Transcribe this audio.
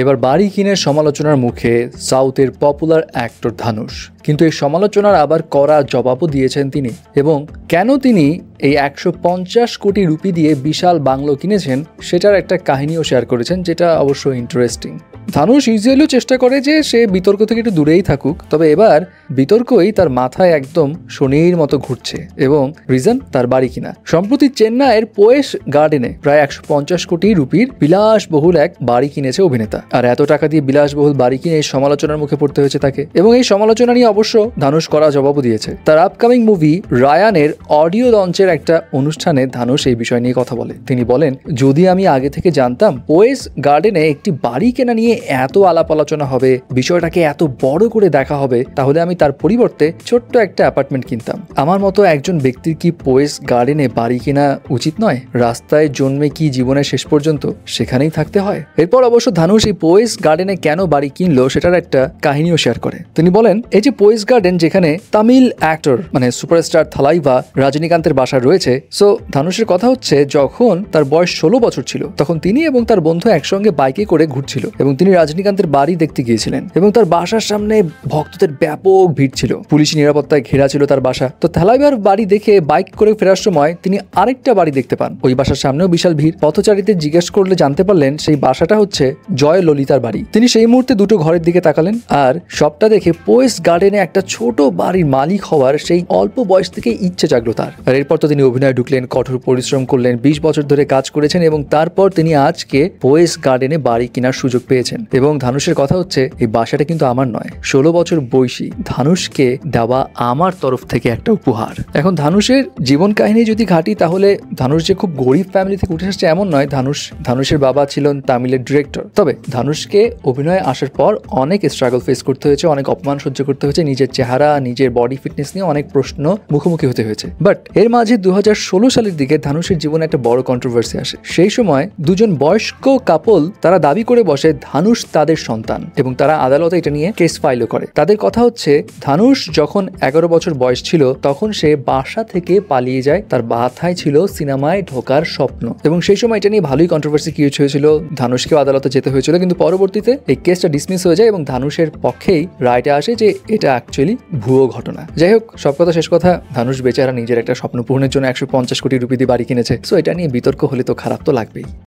এবার বাড়ি কিনে সমালোচনার মুখে সাউথের পপুলার অ্যাক্টর ধানুষ, কিন্তু এই সমালোচনার আবার কড়া জবাবও দিয়েছেন তিনি। এবং কেন তিনি এই 150 কোটি রুপি দিয়ে বিশাল বাংলো কিনেছেন সেটার একটা কাহিনীও শেয়ার করেছেন, যেটা অবশ্য ইন্টারেস্টিং। ধানুষ ইউজুয়ালিও চেষ্টা করে যে সে বিতর্ক থেকে একটু দূরেই থাকুক, তবে এবার বিতর্কই তার মাথায় একদম শনির মতো ঘুরছে। এবং রিজন তার বাড়ি কিনা। সম্প্রতি চেন্নাইয়ের পোয়েস গার্ডেনে প্রায় 150 কোটি রুপির বিলাসবহুল এক বাড়ি কিনেছে অভিনেতা। আর এত টাকা দিয়ে বিলাসবহুল বাড়ি কিনে এই সমালোচনার মুখে পড়তে হয়েছে তাকে। এবং এই সমালোচনা নিয়ে অবশ্য ধানুষ করা জবাবও দিয়েছে। তার আপকামিং মুভি রায়ানের অডিও লঞ্চের একটা অনুষ্ঠানে ধানুষ এই বিষয় নিয়ে কথা বলে। তিনি বলেন, যদি আমি আগে থেকে জানতাম পোয়েস গার্ডেনে একটি বাড়ি কেনা নিয়ে এত আলাপ আলোচনা হবে, বিষয়টাকে এত বড় করে দেখা হবে, তাহলে আমি তার পরিবর্তে ছোট্ট একটা অ্যাপার্টমেন্ট কিনতাম। আমার মতো একজন ব্যক্তির কি পোয়েস গার্ডেনে বাড়ি কেনা উচিত নয়? রাস্তায় জন্মে কি জীবনের শেষ পর্যন্ত সেখানেই থাকতে হয়? এরপর অবশ্য ধানুষ এই পোয়েস গার্ডেনে কেন বাড়ি কিনলো সেটার একটা কাহিনীও শেয়ার করে। তিনি বলেন, এই যে পোয়েস গার্ডেন যেখানে তামিল অ্যাক্টর মানে সুপারস্টার থালাইভা রজনীকান্তের বাসা রয়েছে, সো ধানুষের কথা হচ্ছে যখন তার বয়স 16 বছর ছিল তখন তিনি এবং তার বন্ধু একসঙ্গে বাইকে করে ঘুরছিল এবং তিনি রজনীকান্তের বাড়ি দেখতে গিয়েছিলেন এবং তার বাসার সামনে ভক্তদের ব্যাপক ভিড় ছিল, পুলিশ নিরাপত্তায় ঘেরা ছিল তার বাসা। তো থালাইভার বাড়ি দেখে বাইক করে ফেরার সময় তিনি আরেকটা বাড়ি দেখতে পান, ওই বাসার সামনেও বিশাল ভিড়। পথচারীদের জিজ্ঞেস করলে জানতে পারলেন সেই বাসাটা হচ্ছে জয় ললিতার বাড়ি। তিনি সেই মুহূর্তে দুটো ঘরের দিকে তাকালেন আর সবটা দেখে পোয়েস গার্ডেনে একটা ছোট বাড়ির মালিক হওয়ার সেই অল্প বয়স থেকে ইচ্ছে জাগলো তার। আর এরপর তো তিনি অভিনয় ঢুকলেন, কঠোর পরিশ্রম করলেন, 20 বছর ধরে কাজ করেছেন এবং তারপর তিনি আজকে পোয়েস গার্ডেনে বাড়ি কেনার সুযোগ পেয়েছেন। এবং ধানুষের কথা হচ্ছে, এই বাসাটা কিন্তু আমার নয়, 16 বছর বয়সী ধানুষকে দেওয়া আমার তরফ থেকে একটা উপহার। এখন ধানুষের জীবন কাহিনী যদি ঘাটি তাহলে ধানুষ যে খুব গরিব ফ্যামিলি থেকে উঠে এসেছে এমন নয়। ধানুষের বাবা ছিলেন তামিলের ডিরেক্টর। তবে ধানুষকে অভিনয়ে আসার পর অনেক স্ট্রাগল ফেস করতে হয়েছে, অনেক অপমান সহ্য করতে হয়েছে, নিজের চেহারা নিজের বডি ফিটনেস নিয়ে অনেক প্রশ্ন মুখোমুখি হতে হয়েছে। বাট এর মাঝে 2016 সালের দিকে ধানুষের জীবনে একটা বড় কন্ট্রোভার্সি আসে। সেই সময় দুজন বয়স্ক কাপল তারা দাবি করে বসে ধানুষ তাদের সন্তান এবং তারা আদালতে এটা নিয়ে কেস ফাইলও করে। তাদের কথা হচ্ছে, ধানুষ যখন 11 বছর বয়স ছিল তখন সে বাসা থেকে পালিয়ে যায়, তার মাথায় ছিল সিনেমায় ঢোকার স্বপ্ন। এবং সেই সময় এটা নিয়ে ভালোই কন্ট্রোভার্সি ক্রিয়েট হয়েছিল, ধানুষকেও আদালতে যেতে হয়েছিল, কিন্তু পরবর্তীতে এই কেসটা ডিসমিস হয়ে যায় এবং ধানুষের পক্ষেই রায়টা আসে যে এটা অ্যাকচুয়ালি ভুয়ো ঘটনা। যাই হোক, সব কথা শেষ কথা, ধানুষ বেচারা নিজের একটা স্বপ্ন পূরণের জন্য 150 কোটি রুপি দিয়ে বাড়ি কিনেছে। সো এটা নিয়ে বিতর্ক হলে তো খারাপ তো লাগবেই।